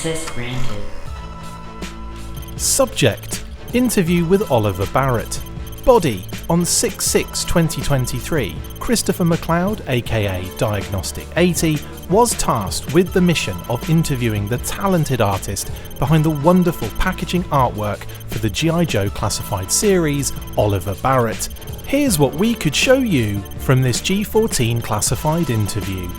Access granted. Subject: Interview with Oliver Barrett. Body: on 6/6/2023, Christopher McLeod, aka Diagnostic 80, was tasked with the mission of interviewing the talented artist behind the wonderful packaging artwork for the G.I. Joe classified series, Oliver Barrett. Here's what we could show you from this G14 classified interview.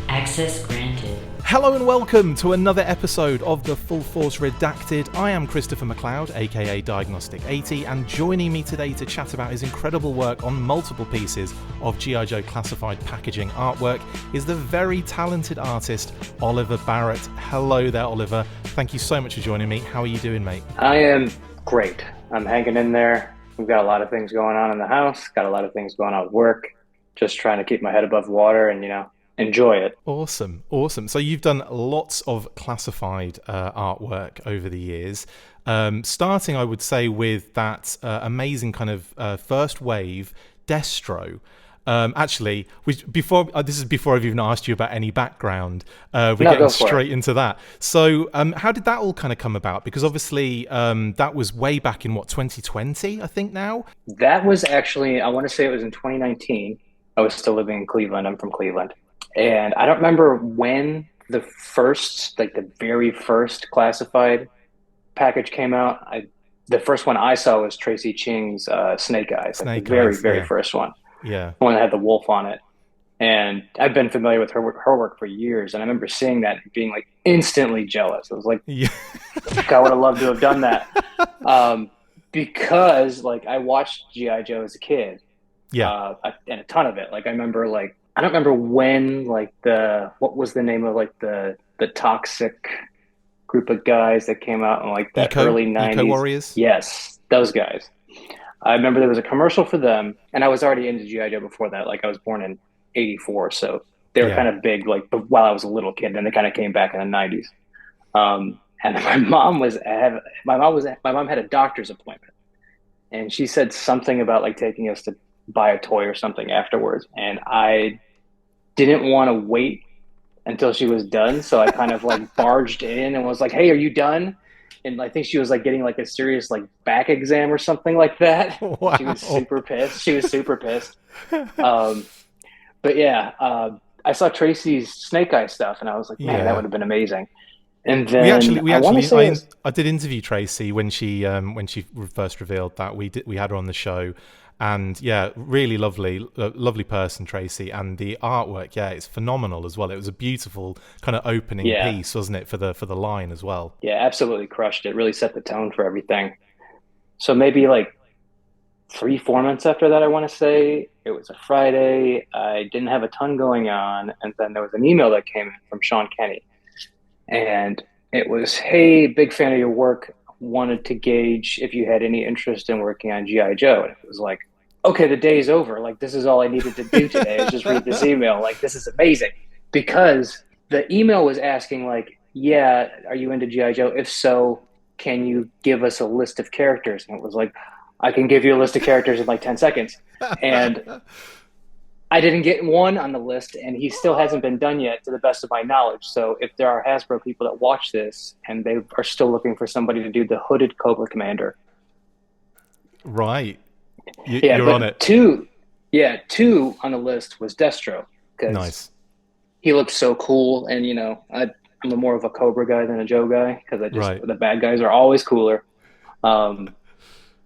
Access granted. Hello and welcome to another episode of the Full Force Redacted. I am Christopher McLeod, aka Diagnostic 80, and joining me today to chat about his incredible work on multiple pieces of G.I. Joe classified packaging artwork is the very talented artist, Oliver Barrett. Hello there, Oliver. Thank you so much for joining me. How are you doing, mate? I am great. I'm hanging in there. We've got a lot of things going on in the house, got a lot of things going on with work, just trying to keep my head above water and, enjoy it. Awesome. So you've done lots of classified artwork over the years, starting, I would say, with that amazing kind of first wave Destro. Actually, this is before I've even asked you about any background. We're getting straight into that. So how did that all kind of come about? Because obviously that was way back in, 2020, I think now? That was actually, I want to say it was in 2019. I was still living in Cleveland. I'm from Cleveland. And I don't remember when the very first classified package came out. The first one I saw was Tracy Ching's Snake Eyes, the very first one. Yeah, the one that had the wolf on it. And I've been familiar with her work for years. And I remember seeing that and being like instantly jealous. I was like, yeah. I would have loved to have done that. Because I watched G.I. Joe as a kid. Yeah. And a ton of it. I remember I don't remember when what was the name of the toxic group of guys that came out in the early 90s. Eco Warriors? Yes, those guys. I remember there was a commercial for them, and I was already into G.I. Joe before that. I was born in 84, so they were kind of big while I was a little kid, and they kind of came back in the 90s. And my mom had a doctor's appointment, and she said something about taking us to buy a toy or something afterwards, and I didn't want to wait until she was done, so I kind of barged in and was like, "Hey, are you done?" And I think she was getting a serious back exam or something like that. Wow. She was super pissed. But yeah, I saw Tracy's Snake Eye stuff, and I was like, "Man, that would have been amazing." And then I did interview Tracy when she first revealed that we had her on the show. And yeah, really lovely person, Tracy, and the artwork, it's phenomenal as well. It was a beautiful kind of opening piece, wasn't it, for the line as well? Yeah, absolutely crushed it. Really set the tone for everything. So maybe 3-4 months after that, I want to say, it was a Friday. I didn't have a ton going on, and then there was an email that came in from Sean Kenny, and it was, "Hey, big fan of your work. Wanted to gauge if you had any interest in working on G.I. Joe." And it was like, okay, the day's over. This is all I needed to do today is just read this email. This is amazing. Because the email was asking yeah, are you into G.I. Joe? If so, can you give us a list of characters? And it was I can give you a list of characters in 10 seconds. And I didn't get one on the list, and he still hasn't been done yet, to the best of my knowledge. So if there are Hasbro people that watch this and they are still looking for somebody to do the hooded Cobra Commander, right? You're on it. Two on the list was Destro, because nice. He looked so cool, and I'm more of a Cobra guy than a Joe guy, because the bad guys are always cooler.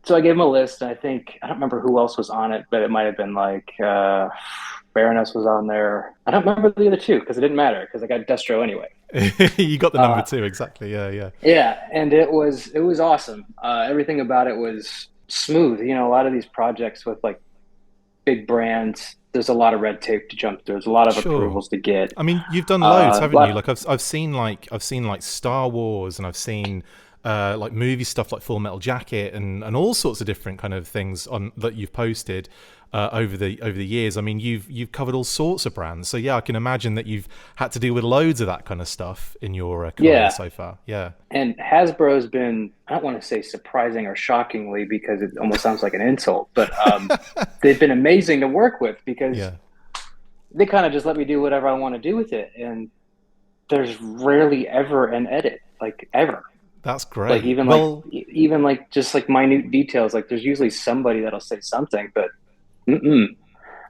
So I gave him a list, and I don't remember who else was on it, but it might have been Baroness was on there. I don't remember the other two, because it didn't matter, because I got Destro anyway. You got the number 2, exactly. Yeah. Yeah, and it was awesome. Everything about it was smooth. A lot of these projects with big brands, there's a lot of red tape to jump through. There's a lot of approvals to get. I mean, you've done loads, haven't you? I've seen Star Wars, and I've seen movie stuff like Full Metal Jacket and all sorts of different kind of things that you've posted over the years. I mean, you've covered all sorts of brands, so yeah, I can imagine that you've had to deal with loads of that kind of stuff in your career so far. Yeah, and Hasbro's been, I don't want to say surprising or shockingly, because it almost sounds like an insult, but they've been amazing to work with, because they kind of just let me do whatever I want to do with it, and there's rarely ever an edit. like ever. That's Like great. even like Well, even like just like minute details. Like there's usually somebody that'll say something, but mm-mm.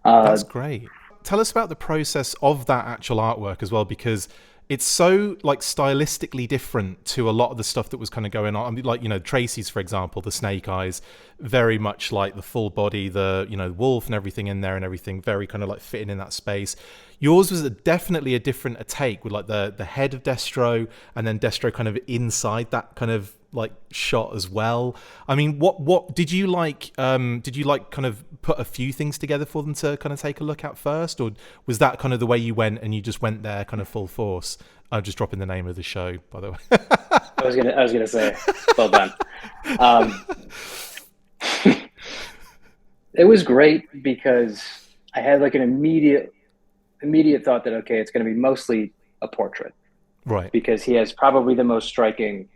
Uh, that's great. Tell us about the process of that actual artwork as well, because it's so like stylistically different to a lot of the stuff that was kind of going on. I mean, like, Tracy's, for example, the snake eyes, very much like the full body, the, wolf and everything in there and everything very kind of like fitting in that space. Yours was definitely a different take with like the head of Destro and then Destro kind of inside that kind of like shot as well. I mean, what did you like? Did you like kind of put a few things together for them to kind of take a look at first, or was that kind of the way you went and you just went there kind of full force? I'm just dropping the name of the show, by the way. I was gonna say, well done. Um, it was great because I had like an immediate thought that okay, it's going to be mostly a portrait Right. because he has probably the most striking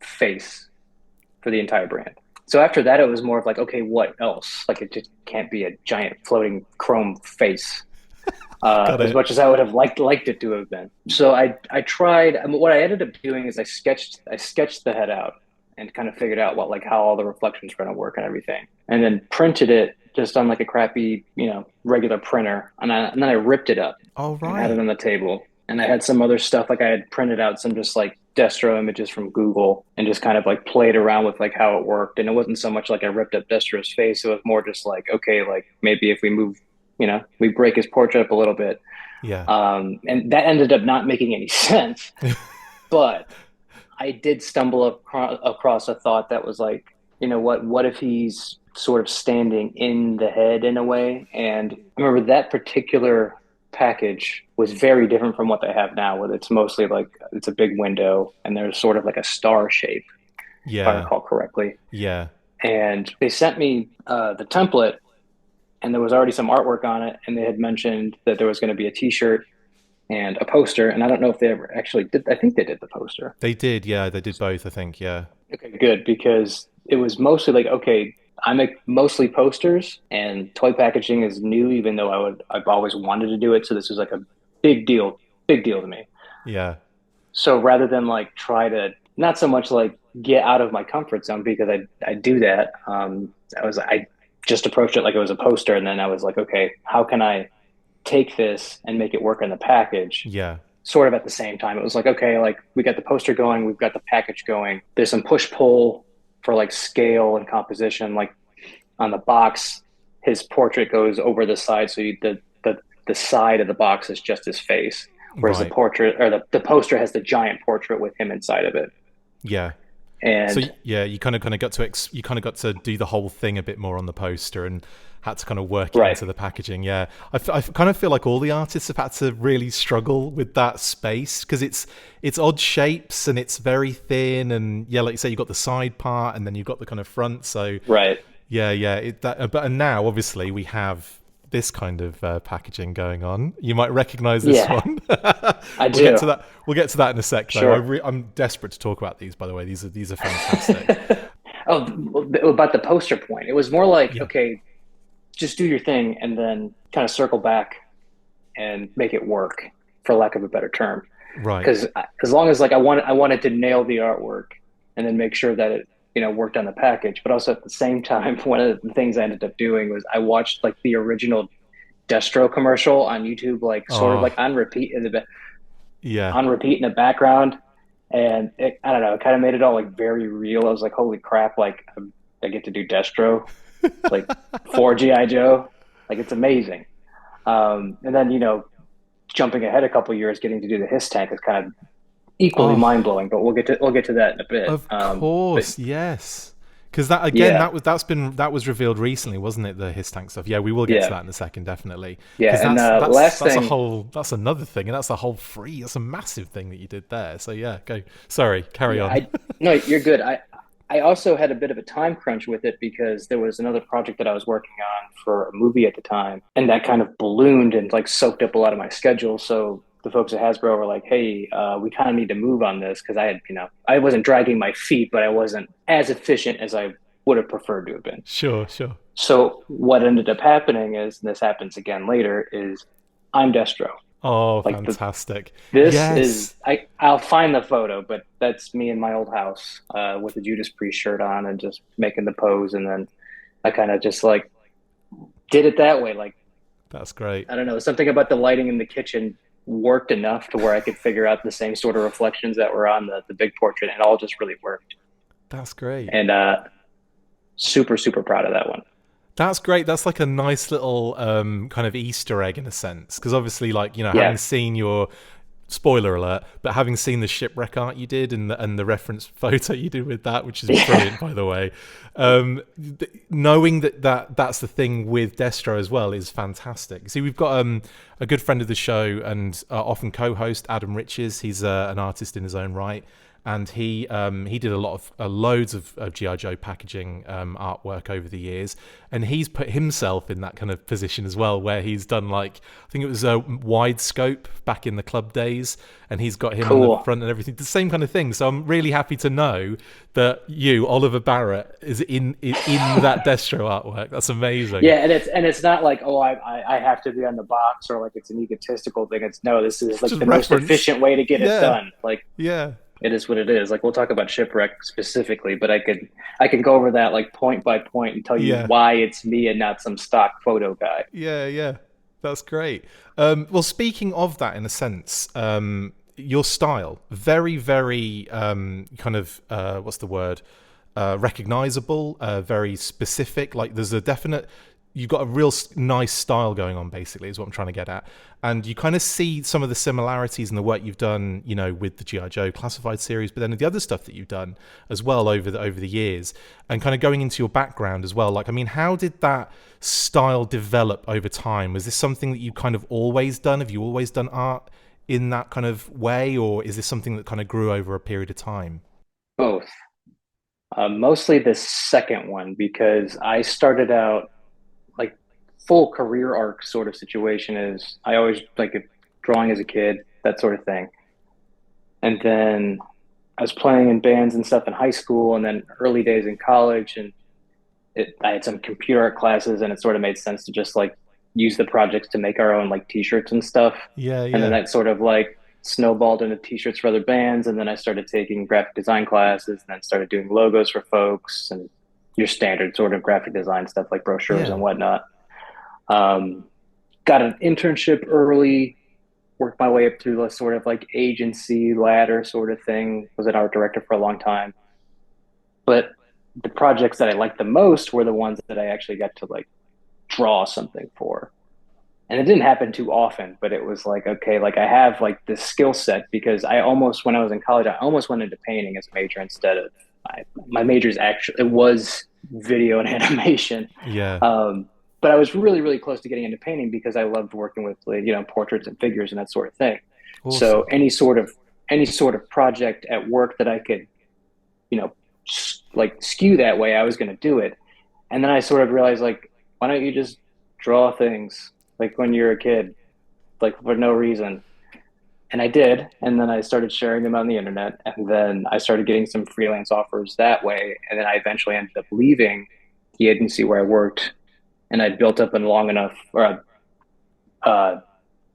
face for the entire brand. So after that, it was more of like, okay, what else? Like it just can't be a giant floating chrome face. Got As it. much as I would have liked it to have been. So I tried. I mean, what I ended up doing is I sketched the head out and kind of figured out what like how all the reflections were going to work and everything, and then printed it just on like a crappy regular printer, and then I ripped it up All and had it right. on the table. And I had some other stuff like I had printed out some just like Destro images from Google and just kind of like played around with like how it worked. And it wasn't so much like I ripped up Destro's face. It was more just like, okay, like maybe if we move, we break his portrait up a little bit. Yeah. And that ended up not making any sense. But I did stumble across a thought that was like, what if he's sort of standing in the head in a way? And I remember that particular package was very different from what they have now, where it's mostly like it's a big window and there's sort of like a star shape, if I Yeah. recall correctly. Yeah. And they sent me the template, and there was already some artwork on it, and they had mentioned that there was going to be a T-shirt and a poster, and I don't know if they ever actually did. I think they did the poster. They did. Yeah. They did both, I think. Yeah. Okay, good, because it was mostly like, okay, I make mostly posters, and toy packaging is new, even though I've always wanted to do it. So this was like a big deal to me. Yeah. So rather than like try to not so much like get out of my comfort zone because I do that. I just approached it like it was a poster, and then I was like, okay, how can I take this and make it work in the package? Yeah. Sort of at the same time. It was like, okay, like we got the poster going, we've got the package going. There's some push pull for like scale and composition. Like on the box, his portrait goes over the side, so the side of the box is just his face, whereas the Right. portrait or the poster has the giant portrait with him inside of it. Yeah. So And yeah, you kind of got to you kind of got to do the whole thing a bit more on the poster and had to kind of work it right, into the packaging. Yeah, I kind of feel like all the artists have had to really struggle with that space because it's odd shapes and it's very thin, and yeah, like you say, you got the side part and then you've got the kind of front. So right, yeah, but and now obviously we have this kind of packaging going on. You might recognize this yeah, one. I We'll get do. to that. We'll get to that in a sec. Though Sure. I'm desperate to talk about these. By the way, these are fantastic. Oh, about the poster point, it was more like, Yeah. okay, just do your thing and then kind of circle back and make it work, for lack of a better term. Right. Because as long as like I wanted to nail the artwork and then make sure that it worked on the package, but also at the same time, one of the things I ended up doing was I watched like the original Destro commercial on YouTube, like sort of like Oh, yeah. on repeat in the background, and I don't know, it kind of made it all like very real. I was like, holy crap, like I get to do Destro like for GI Joe, like it's amazing. And then jumping ahead a couple years, getting to do the Hiss tank is kind of equally mind Oh, blowing, but we'll get to that in a bit. of But course, yes. Because that again, yeah, that was revealed recently, wasn't it? The His Tank stuff. Yeah, we will get to yeah, that in a second, definitely. Because yeah. And last that's a thing, whole that's another thing, and that's a whole free. That's a massive thing that you did there. So yeah, go. Sorry, carry yeah, on. I no, you're good. I also had a bit of a time crunch with it because there was another project that I was working on for a movie at the time, and that kind of ballooned and like soaked up a lot of my schedule. So the folks at Hasbro were like, "Hey, we kind of need to move on this," because I wasn't dragging my feet, but I wasn't as efficient as I would have preferred to have been. Sure, sure. So what ended up happening is, and this happens again later, is I'm Destro. Oh, Like fantastic. this is Yes. I'll find the photo, but that's me in my old house with the Judas Priest shirt on and just making the pose, and then I kind of just like did it that way. Like That's great. I don't know, something about the lighting in the kitchen worked enough to where I could figure out the same sort of reflections that were on the big portrait. It all just really worked, That's great. and super super proud of that one. That's great. That's like a nice little kind of Easter egg in a sense, because obviously, like, you know, having Yeah, seen your spoiler alert, but having seen the shipwreck art you did and the reference photo you did with that, which is yeah, brilliant, by the way. Knowing that's the thing with Destro as well is fantastic. See, we've got a good friend of the show and often co-host, Adam Riches. He's an artist in his own right, and he did a lot of loads of GI Joe packaging artwork over the years, and he's put himself in that kind of position as well, where he's done, like, I think it was a wide scope back in the club days, and he's got him on the cool. front and everything, the same kind of thing. So I'm really happy to know that you, Oliver Barrett, is in that Destro artwork. That's amazing. Yeah, and it's not like, oh, I have to be on the box, or like it's an egotistical thing. It's no, this is like Just the most reference. efficient way to get it Yeah, done. Like yeah. it is what it is. Like we'll talk about shipwreck specifically, but I can go over that like point by point and tell you Yeah. why it's me and not some stock photo guy. Yeah, yeah, that's great. Well, speaking of that, in a sense, your style very, very kind of what's the word? Recognizable, very specific. Like there's a definite. You've got a real nice style going on, basically, is what I'm trying to get at. And you kind of see some of the similarities in the work you've done, you know, with the GI Joe Classified series, but then the other stuff that you've done as well over the years, and kind of going into your background as well. Like, I mean, how did that style develop over time? Was this something that you kind of always done? Have you always done art in that kind of way, or is this something that kind of grew over a period of time? Both. Mostly the second one because I started out like full career arc sort of situation is I always like drawing as a kid, that sort of thing. And then I was playing in bands and stuff in high school and then early days in college and I had some computer art classes and it sort of made sense to just like use the projects to make our own like t-shirts and stuff. Yeah, And then yeah, that sort of like snowballed into t-shirts for other bands. And then I started taking graphic design classes and then started doing logos for folks and your standard sort of graphic design stuff like brochures and yeah. whatnot. Um, got an internship early, worked my way up through the sort of like agency ladder sort of thing. Was an art director for a long time. But the projects that I liked the most were the ones that I actually got to like draw something for. And it didn't happen too often, but it was like, okay, like I have like this skill set because I almost, when I was in college, I almost went into painting as a major instead of my major's actually, it was video and animation. Yeah. Um, but I was really, really close to getting into painting because I loved working with, you know, portraits and figures and that sort of thing. So Awesome. any sort of project at work that I could, you know, like skew that way, I was going to do it. And then I sort of realized, like, why don't you just draw things like when you're a kid, like for no reason? And I did. And then I started sharing them on the internet. And then I started getting some freelance offers that way. And then I eventually ended up leaving the agency where I worked. And I built up a long enough or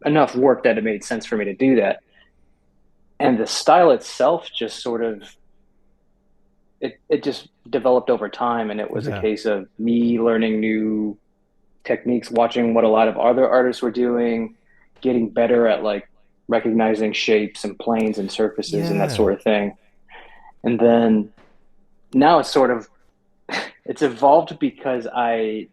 enough work that it made sense for me to do that. And the style itself just sort of it just developed over time, and it was a Yeah. case of me learning new techniques, watching what a lot of other artists were doing, getting better at like recognizing shapes and planes and surfaces and that Yeah. sort of thing. And then now it's sort of it's evolved because I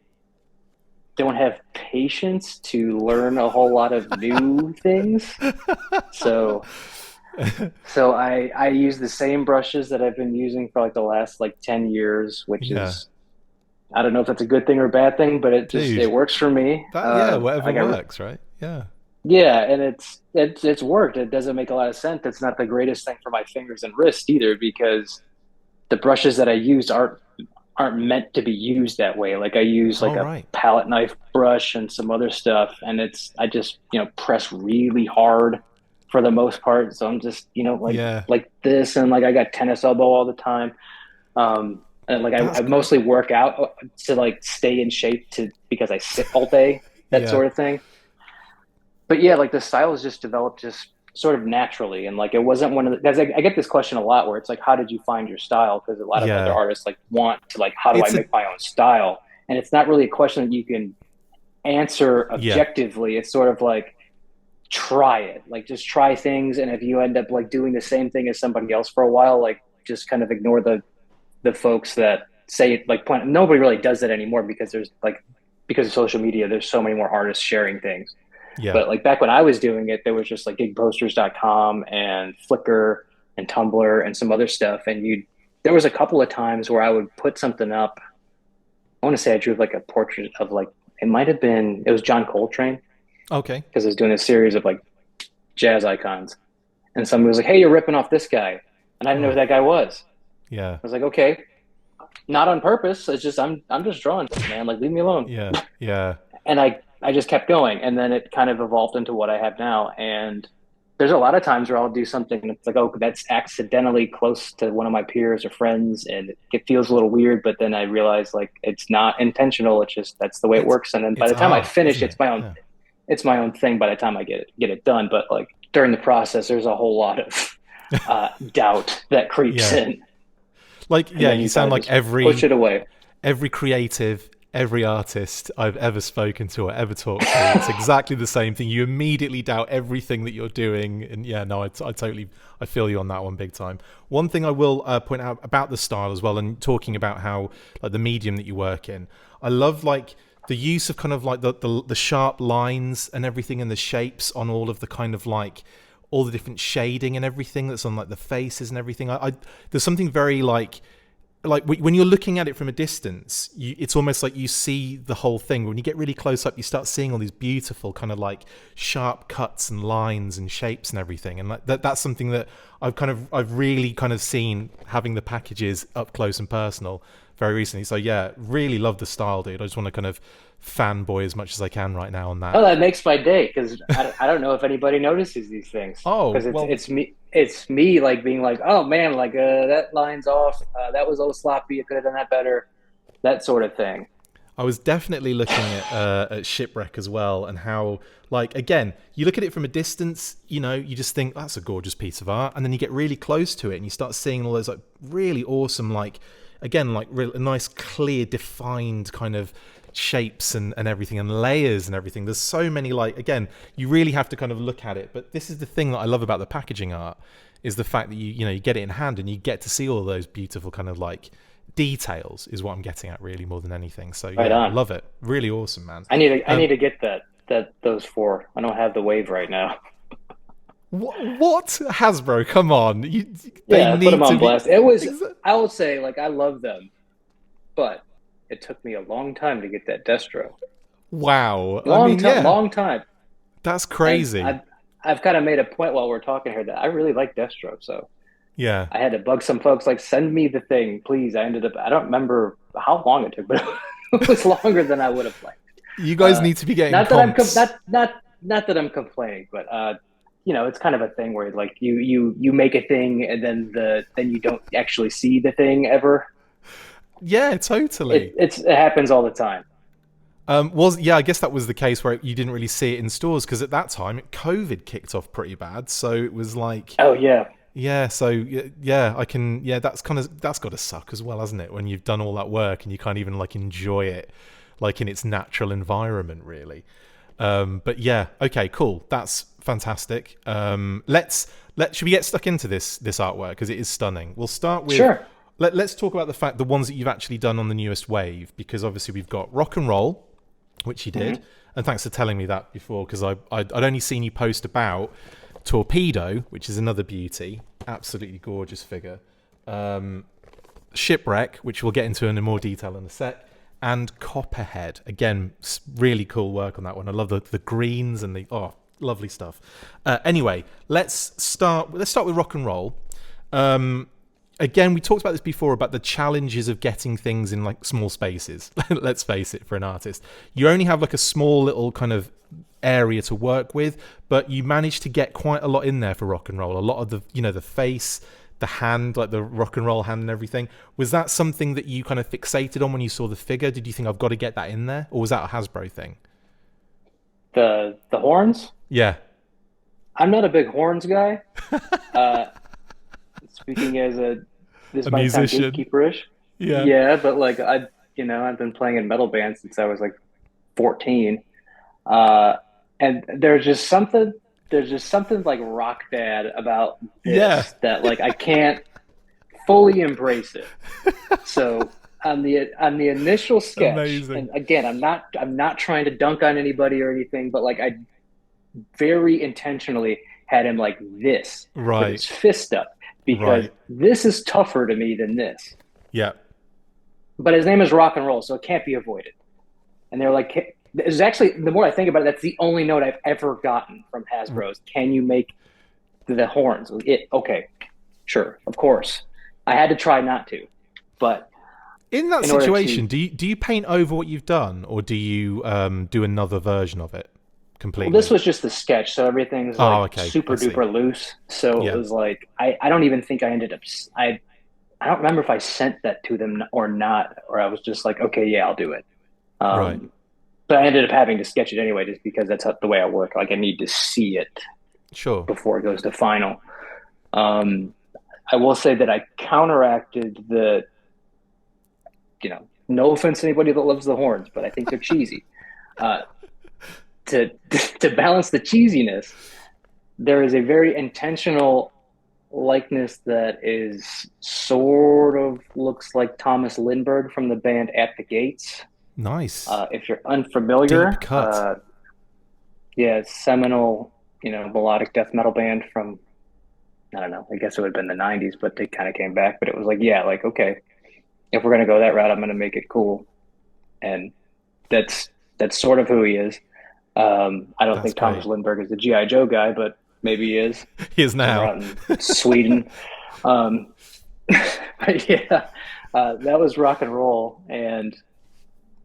don't have patience to learn a whole lot of new things. So I use the same brushes that I've been using for like the last like 10 years, which Yeah. is I don't know if that's a good thing or a bad thing, but Dude, it works for me. that, yeah, whatever Like I works, right? Yeah. yeah, and it's worked. It doesn't make a lot of sense. It's not the greatest thing for my fingers and wrist either because the brushes that I use aren't meant to be used that way. Like I use like All a right. palette knife brush and some other stuff, and I just press really hard for the most part. So I'm just Yeah. like this, and like I got tennis elbow all the time. And like That's I great. mostly work out to like stay in shape to because I sit all day, that Yeah. sort of thing. but yeah, like the style is just developed just sort of naturally, and like it wasn't one of the, because I get this question a lot where it's like, how did you find your style? Because a lot of other Yeah. artists like want to like, how do I It's a make my own style? And it's not really a question that you can answer yeah. objectively. It's sort of like try it, like just try things, and if you end up like doing the same thing as somebody else for a while, like just kind of ignore the folks that say like point. Nobody really does that anymore because there's like because of social media, there's so many more artists sharing things. Yeah. But like back when I was doing it, there was just like gigposters.com and Flickr and Tumblr and some other stuff. And there was a couple of times where I would put something up. I want to say I drew like a portrait of like, it was John Coltrane Okay. because I was doing a series of like jazz icons. And somebody was like, hey, you're ripping off this guy. And I didn't know who Oh, that guy was. yeah. I was like, okay, not on purpose. It's just, I'm just drawing, man. Like, leave me alone. Yeah. Yeah. And I just kept going, and then it kind of evolved into what I have now. And there's a lot of times where I'll do something and it's like, oh, that's accidentally close to one of my peers or friends, and it feels a little weird, but then I realize like it's not intentional. It's just that's the way it It's works. And then by it's the time I art, finish, isn't it? Yeah. it's my own thing by the time I get it done. But like during the process, there's a whole lot of doubt that creeps Yeah. in, Like, and yeah, then you you kind sound of like just push it away. every creative, every artist I've ever spoken to or ever talked to. It's exactly the same thing. You immediately doubt everything that you're doing. And yeah, no, I feel you on that one big time. One thing I will point out about the style as well, and talking about how like the medium that you work in, I love like the use of kind of like the sharp lines and everything and the shapes on all of the kind of like all the different shading and everything that's on like the faces and everything. I there's something very like when you're looking at it from a distance, it's almost like you see the whole thing. When you get really close up, you start seeing all these beautiful kind of like sharp cuts and lines and shapes and everything. And like that's something that I've really kind of seen having the packages up close and personal very recently. So yeah, really love the style, dude. I just want to kind of fanboy as much as I can right now on that. Oh, that makes my day because I don't know if anybody notices these things Oh, because well, it's me like being like, oh man, like that line's off, that was a little sloppy, you could have done that better, that sort of thing. I was definitely looking at Shipwreck as well, and how, like, again, you look at it from a distance, you know, you just think that's a gorgeous piece of art, and then you get really close to it, and you start seeing all those like really awesome, like, again, like real nice, clear, defined kind of shapes and everything, and layers and everything. There's so many, like, again, you really have to kind of look at it. But this is the thing that I love about the packaging art, is the fact that you know you get it in hand and you get to see all those beautiful kind of like details is what I'm getting at really more than anything. So Right yeah, I on. love it. Really awesome, man. I need to get those four. I don't have the wave right now. What Hasbro? Come on, they Yeah, I put need them to on be. blast. It was, I will say, like, I love them, but it took me a long time to get that Destro. Wow, I mean, yeah, Long time. that's And crazy. I've kind of made a point while we're talking here that I really like Destro, so Yeah, I had to bug some folks like, send me the thing, please. I don't remember how long it took, but it was longer than I would have liked. you guys need to be getting Not that comps. not that I'm complaining, but you know, it's kind of a thing where like you make a thing and then you don't actually see the thing ever. Yeah, totally. It happens all the time. Yeah, I guess that was the case where you didn't really see it in stores because at that time COVID kicked off pretty bad. So it was like, Oh yeah, yeah, so yeah, I can, yeah, that's got to suck as well, hasn't it? When you've done all that work and you can't even like enjoy it like in its natural environment, really. But yeah, okay, cool. That's fantastic. Should we get stuck into this artwork because it is stunning? We'll start with sure. let's talk about the ones that you've actually done on the newest wave, because obviously we've got Rock and Roll, which you did, and thanks for telling me that before because I'd only seen you post about Torpedo, which is another beauty, absolutely gorgeous figure. Shipwreck, which we'll get into in more detail in a sec, and Copperhead. Again, really cool work on that one. I love the greens and lovely stuff. Anyway, let's start with Rock and Roll. Again, we talked about this before about the challenges of getting things in like small spaces. Let's face it, for an artist, you only have like a small little kind of area to work with, but you managed to get quite a lot in there for Rock and Roll. A lot of the, you know, the face, the hand, like the Rock and Roll hand and everything. Was that something that you kind of fixated on when you saw the figure? Did you think I've got to get that in there, or was that a Hasbro thing? The horns. Yeah, I'm not a big horns guy. Uh, Speaking as a, this a might sound musician. gatekeeperish. Yeah, Yeah, but like I've been playing in metal bands since I was like 14. Uh, and there's just something like rock bad about yeah, this that like I can't fully embrace it. So on the initial sketch, amazing. and again, I'm not trying to dunk on anybody or anything, but like I very intentionally had him like this with Right, his fist up because right. this is tougher to me than this. Yeah, But his name is rock and roll, so it can't be avoided. And they're like, it's actually the more I think about it, that's the only note I've ever gotten from Hasbro's. Can you make the horns? Okay, sure, of course. I had to try not to, but in that in order to, situation, do you paint over what you've done, or do you do another version of it well, this completely? was just the sketch, so everything's Oh, like okay, I super see. duper loose. So it Yeah, was like I don't even think I ended up I don't remember if I sent that to them or not, or I was just like, okay, yeah, I'll do it. right. Um, but I ended up having to sketch it anyway, just because that's the way I work. Like I need to see it Sure. before it goes to final. Um, I will say that I counteracted no offense to anybody that loves the horns, but I think they're cheesy. Uh, to to balance the cheesiness, there is a very intentional likeness that is sort of looks like Thomas Lindbergh from the band At the Gates. Nice. If you're Deep unfamiliar, cut. yeah, seminal, melodic death metal band from, I don't know, I guess it would have been the 90s, but they kind of came back. But it was like, yeah, like, okay, if we're going to go that route, I'm going to make it cool. And that's that's sort of who he is. I don't That's think Thomas great. Lindbergh is the G.I. Joe guy, but maybe he is He is over now. out in Sweden. Um, but yeah, that was rock and roll. And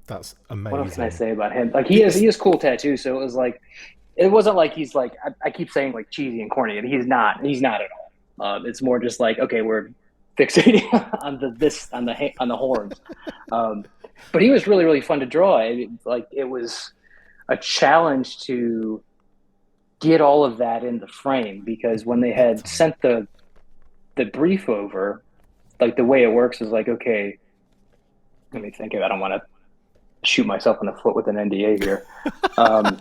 That's what else can I amazing. say about him? Like It's he has cool tattoos, so it was like it wasn't like he's like I keep saying like cheesy and corny, and he's not. He's not at all. It's more just like okay, we're fixating on on the horns. Um, but he was really fun to draw. Like it was a challenge to get all of that in the frame because when they big had time. sent the brief over, like the way it works is like okay, let me think of it. I don't want to shoot myself in the foot with an NDA here. Um,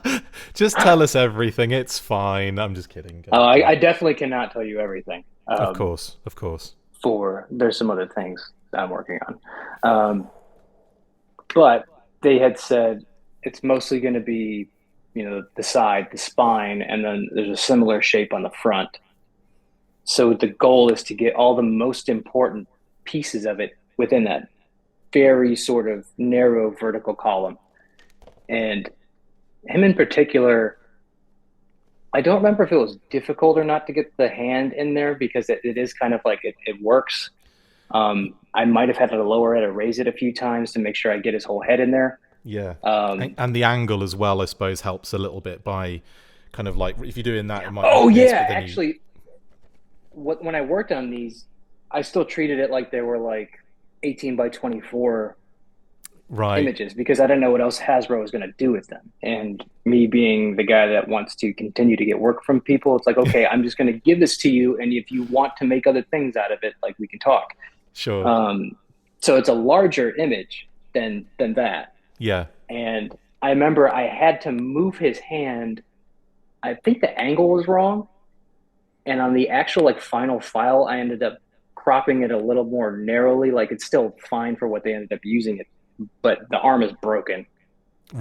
Just tell us everything. It's fine. I'm just kidding. I definitely cannot tell you everything. Of course, of course. For there's some other things that I'm working on, but they had said it's mostly going to be, the side, the spine, and then there's a similar shape on the front. So the goal is to get all the most important pieces of it within that very sort of narrow vertical column. And him in particular, I don't remember if it was difficult or not to get the hand in there because it is kind of like it works. I might have had to lower it or raise it a few times to make sure I get his whole head in there. Yeah. Um, And the angle as well, I suppose, helps a little bit by kind of like if you're doing that, it might oh look this, but yeah, then you. actually, when I worked on these, I still treated it like they were like 18 by 24 Right. images because I didn't know what else Hasbro was going to do with them. And me being the guy that wants to continue to get work from people, it's like, okay, I'm just going to give this to you. And if you want to make other things out of it, like we can talk. Sure. Um, so it's a larger image than that. Yeah. And I remember I had to move his hand. I think the angle was wrong. And on the actual like final file, I ended up cropping it a little more narrowly. Like it's still fine for what they ended up using it, but the arm is broken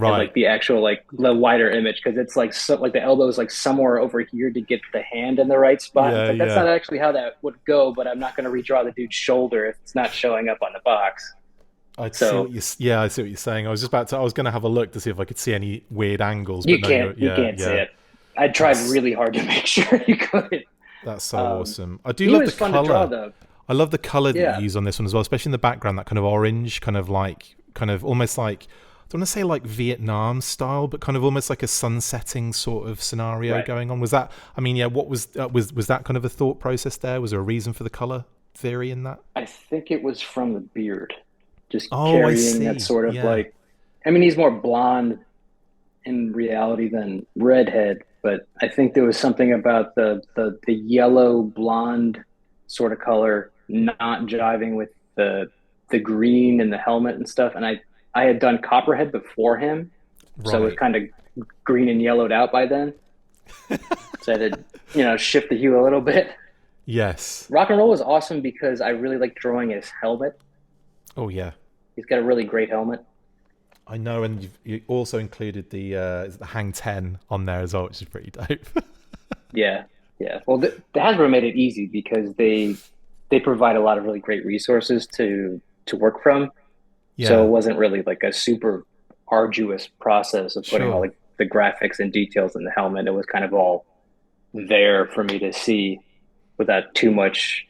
and Right. like the actual like the wider image because it's like like the elbow is like somewhere over here to get the hand in the right spot. And it's Yeah. like that's Yeah. not actually how that would go, but I'm not going to redraw the dude's shoulder if it's not showing up on the box. I see what So you. Yeah, I see what you're saying. I was just about to. I was going to have a look to see if I could see any weird angles, but no, you're. you Yeah. can't see Yeah. it. I tried That's really hard to make sure you could. that's so Um, awesome. I do he love the was fun to draw color. though. I love the color that you Yeah, use on this one as well, especially in the background. That kind of orange, kind of almost like I don't want to say like Vietnam style, but kind of almost like a sunsetting sort of scenario right. going on. Was that? I mean, yeah. What was that kind of a thought process there? Was there a reason for the color theory in that? I think it was from the beard, just Oh, I carrying that see. sort of Yeah. like. I mean, he's more blonde in reality than redhead, but I think there was something about the yellow blonde sort of color not jiving with the green and the helmet and stuff. And I had done copperhead before him, so it was Right. kind of green and yellowed out by then. So I had to, shift the hue a little bit. Yes. Rock and roll was awesome because I really like drawing his helmet. Oh yeah. He's got a really great helmet. I know, and you also included is it the Hang 10 on there as well, which is pretty dope. Yeah, yeah. Well, the Hasbro made it easy because they provide a lot of really great resources to work from. So Yeah, it wasn't really like a super arduous process of putting all sure. the graphics and details in the helmet. It was kind of all there for me to see without too much,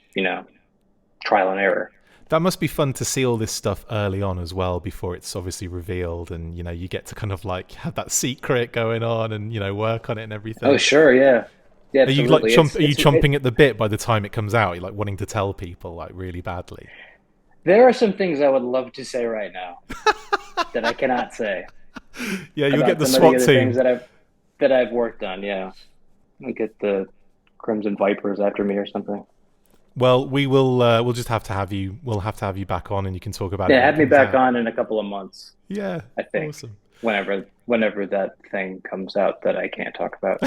trial and error. That must be fun to see all this stuff early on as well before it's obviously revealed, and you get to kind of like have that secret going on and work on it and Oh, everything. sure, yeah, yeah, Are you like absolutely. are you chomping at the bit by the time it comes out? You're like wanting to tell people like really badly. There are some things I would love to say right now that I cannot say Yeah, you'll get about the some of the SWAT other things team. that I've worked on. Yeah, I get the Crimson Vipers after me or something. Well, we will. We'll just have to have you. We'll have to have you back on, and you can talk about it Yeah, when it have me comes back out. on in a couple of months, Yeah, I think. awesome. Whenever that thing comes out that I can't talk about.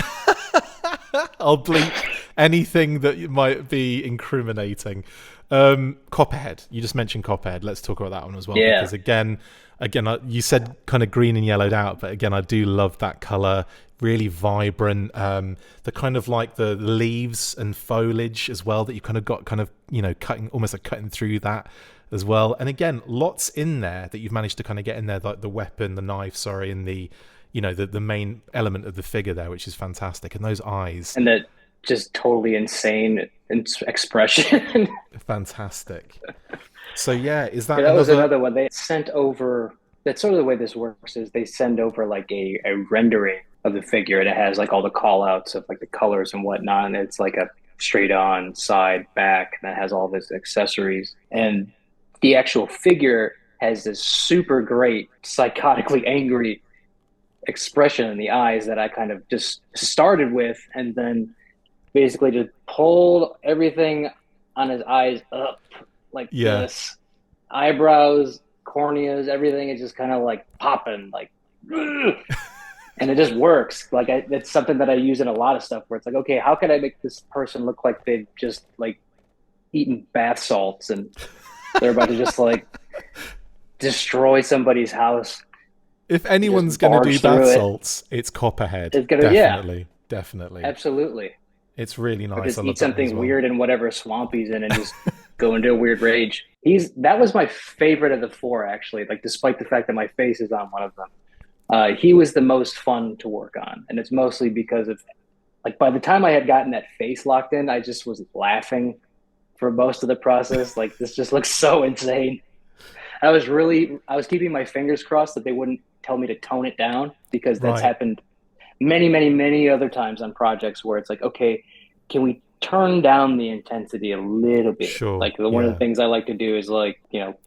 I'll bleep anything that might be incriminating. Copperhead. You just mentioned Copperhead. Let's talk about that one as well Yeah. because again, you said kind of green and yellowed out, but again, I do love that color. Really vibrant. The kind of like the leaves and foliage as well that you kind of got kind of cutting almost like cutting through that as well. And again, lots in there that you've managed to kind of get in there, like the weapon, the knife, sorry, and the the main element of the figure there, which is fantastic. And those eyes, And that just totally insane expression. fantastic. So yeah, is Yeah, that that was another? another one. They sent over, that's sort of the way this works is they send over like a rendering of the figure and it has like all the call outs of like the colors and whatnot. And it's like a straight on side back and that has all this accessories. And the actual figure has this super great, psychotically angry expression in the eyes that I kind of just started with and then basically just pulled everything on his eyes up like Yeah, this, eyebrows, corneas, everything is just kind of like popping, like, ugh! And it just works. Like it's something that I use in a lot of stuff where it's like, okay, how can I make this person look like they've just like eaten bath salts and they're about to just like destroy somebody's house if and just anyone's gonna do barge bath through it. salts, it's Copperhead. It's gonna, yeah, Definitely, definitely. absolutely. It's really Or nice. just I eat love that one as something well. weird in whatever swamp he's in and just go into a weird rage. That was my favorite of the four, actually. Like, despite the fact that my face is on one of them, he was the most fun to work on, and it's mostly because of like by the time I had gotten that face locked in, I just was laughing for most of the process. Like, this just looks so insane. I was keeping my fingers crossed that they wouldn't tell me to tone it down because that's Right. happened many, many, many other times on projects where it's like, okay, can we turn down the intensity a little bit? Sure. Like one of the Yeah. things I like to do is like,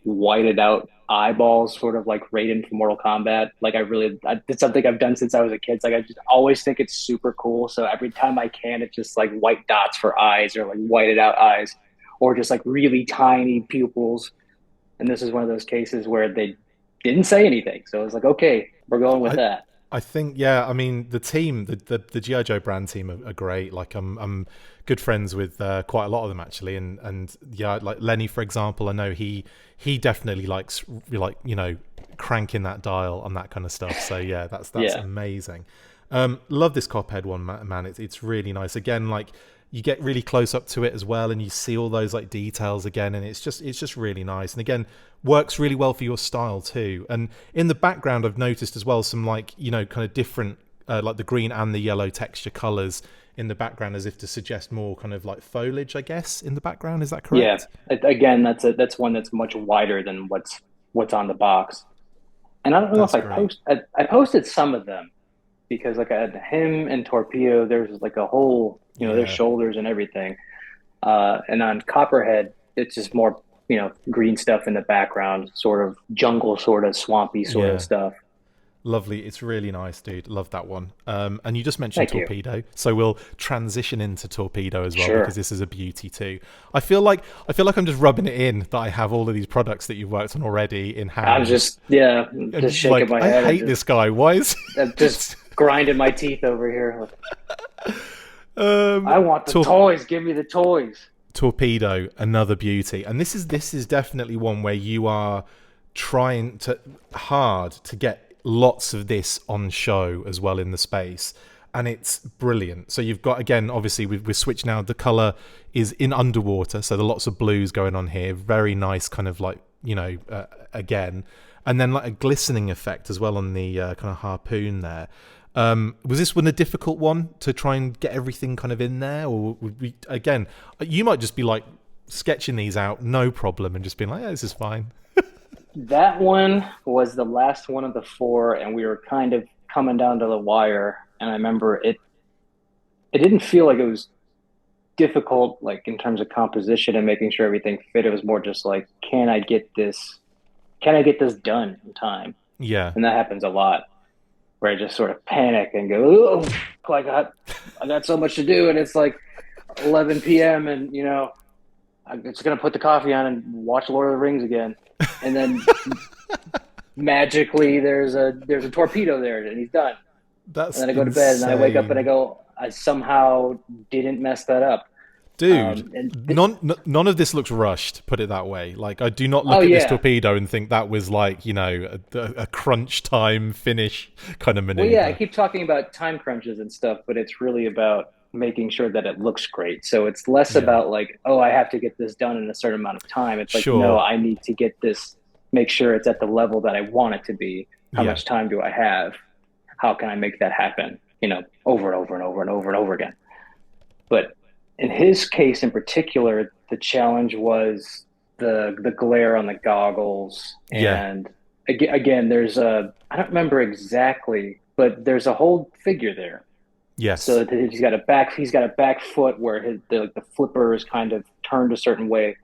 whited out eyeballs, sort of like Raiden from Mortal Kombat. Like it's something I've done since I was a kid. It's like I just always think it's super cool. So every time I can, it's just like white dots for eyes or like whited out eyes or just like really tiny pupils. And this is one of those cases where they didn't say anything. So I was like, okay, we're going with I that. I think yeah. I mean, the team, the GI Joe brand team are great. Like I'm good friends with quite a lot of them actually, and yeah, like Lenny for example. I know he definitely likes like cranking that dial on that kind of stuff. So yeah, that's Yeah. amazing. Love this Cophead one, man. It's really nice. Again, like you get really close up to it as well, and you see all those like details again, and it's just really nice. And again, works really well for your style too. And in the background, I've noticed as well some like kind of different like the green and the yellow texture colors in the background, as if to suggest more kind of like foliage, I guess, in the background. Is that Yeah. correct? Again, that's one that's much wider than what's on the box. And I don't know if That's great. I posted some of them because like I had him and Torpedo, there's like a whole, their Yeah, shoulders and everything. And on Copperhead, it's just more, green stuff in the background, sort of jungle, sort of swampy sort of yeah. stuff. Lovely. It's really nice, dude. Love that one. And you just mentioned Thank you. torpedo, so we'll transition into torpedo as well Sure. because this is a beauty too. I feel like I'm just rubbing it in that I have all of these products that you've worked on already in hand. I'm just shaking like, my head. I hate this guy. Why is I'm just grinding my teeth over here. um, I want the toys. Give me the toys. torpedo, another beauty, and this is definitely one where you are trying hard to get lots of this on show as well in the space, and it's brilliant. So you've got, again, obviously we're switched now, the color is in underwater, so there are lots of blues going on here, very nice kind of like, again, and then like a glistening effect as well on the kind of harpoon there. Was this one a difficult one to try and get everything kind of in there, or would we, again, you might just be like sketching these out no problem and just being like, yeah, this is fine? That one was the last one of the 4, and we were kind of coming down to the wire. And I remember it didn't feel like it was difficult, like in terms of composition and making sure everything fit. It was more just like, can I get this done in time? Yeah. And that happens a lot, where I just sort of panic and go, oh, I got so much to do, and it's like 11 p.m. and I'm just gonna put the coffee on and watch Lord of the Rings again, and then magically there's a torpedo there and he's done. That's and then I go to bed and I wake up and I go, I somehow didn't mess that up. Dude, none of this looks rushed, put it that way. Like, I do not look at this torpedo and think that was like, a crunch time finish kind of maneuver. Well, yeah, I keep talking about time crunches and stuff, but it's really about making sure that it looks great. So it's less about like, oh, I have to get this done in a certain amount of time. It's like, no, I need to get this, make sure it's at the level that I want it to be. How much time do I have? How can I make that happen? Over and over and over and over and over again. But in his case in particular, the challenge was the glare on the goggles. And again, there's I don't remember exactly, but there's a whole figure there. Yes. So he's got a back foot where the flipper is kind of turned a certain way.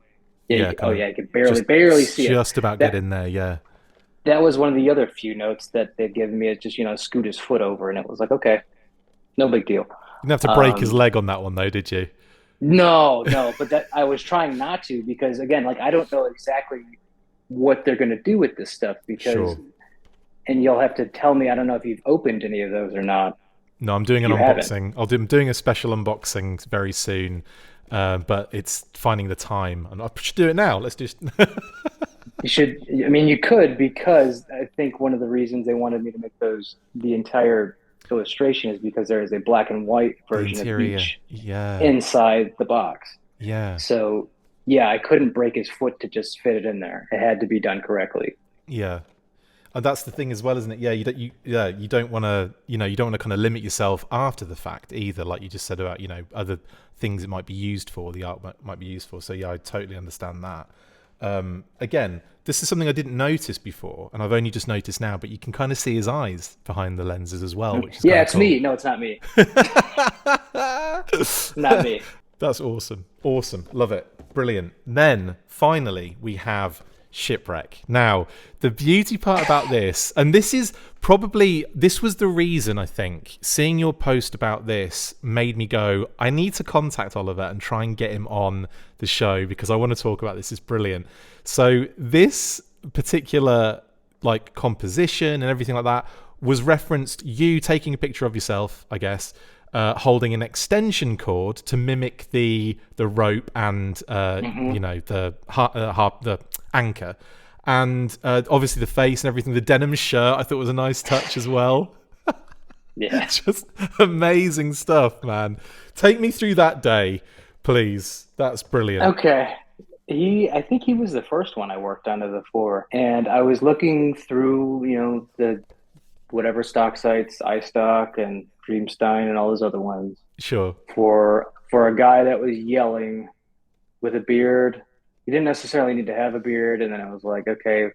You can barely see it. Just about get in there, yeah. That was one of the other few notes that they'd given me. It's just, scoot his foot over, and it was like, okay, no big deal. You didn't have to break his leg on that one, though, did you? No, but that I was trying not to, because again, like, I don't know exactly what they're going to do with this stuff, because, and you'll have to tell me, I don't know if you've opened any of those or not. No, I'm doing an unboxing. I'm doing a special unboxing very soon, but it's finding the time. And I should do it now. Let's just... You should. I mean, you could, because I think one of the reasons they wanted me to make the entire illustration is because there is a black and white version of each inside the box. Yeah. So, I couldn't break his foot to just fit it in there. It had to be done correctly. Yeah. And that's the thing as well, isn't it? Yeah, you don't want to, you don't want to kind of limit yourself after the fact either, like you just said about, other things it might be used for, the art might be used for. So yeah, I totally understand that. Again, this is something I didn't notice before, and I've only just noticed now, but you can kind of see his eyes behind the lenses as well, which is it's cool. me. No, it's not me. Not me. That's awesome. Love it. Brilliant. Then finally we have Shipwreck. Now, the beauty part about this, and this was the reason, I think, seeing your post about this made me go, I need to contact Oliver and try and get him on the show, because I want to talk about this. It's brilliant. So this particular like composition and everything like that was referenced you taking a picture of yourself, I guess, holding an extension cord to mimic the rope and the anchor, and obviously the face and everything. The denim shirt I thought was a nice touch as well. Yeah, just amazing stuff, man. Take me through that day, please. That's brilliant. Okay. I think he was the first one I worked on of the 4, and I was looking through the whatever stock sites, iStock and Dreamstein and all those other ones. Sure. For a guy that was yelling with a beard. He didn't necessarily need to have a beard. And then I was like, okay,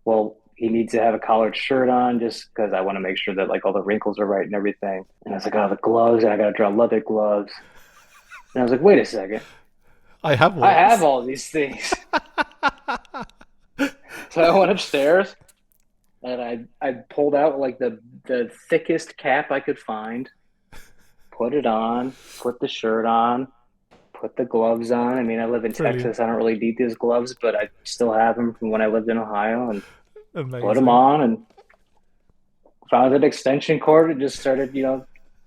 well, he needs to have a collared shirt on just because I want to make sure that like all the wrinkles are right and everything. And I was like, oh, the gloves, and I got to draw leather gloves. And I was like, wait a second. I have all these things. So I went upstairs and I pulled out like the thickest cap I could find, put it on, put the shirt on, put the gloves on. I mean, I live in Brilliant. Texas. I don't really need these gloves, but I still have them from when I lived in Ohio, and put them Amazing. on and found an extension cord and just started,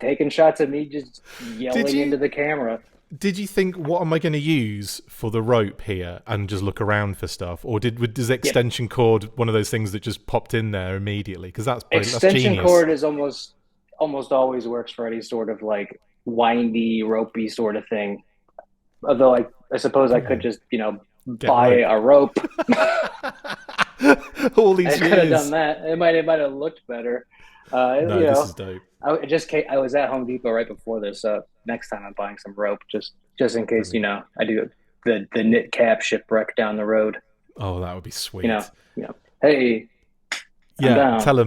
taking shots of me just Did yelling into you the camera. did you think, what am I going to use for the rope here, and just look around for stuff, or does Yeah, extension cord one of those things that just popped in there immediately? Because that's brilliant. That's extension genius. cord is almost always works for any sort of like windy, ropey sort of thing. Although I suppose I could Yeah. just, Get buy rope. a rope. All I these could have done years. that. It might have looked better. No, this is dope. I was at Home Depot right before this. Next time I'm buying some rope, just in case, Brilliant. I do the knit cap shipwreck down the road. Oh, that would be You know, sweet. hey, I'm Yeah, down. tell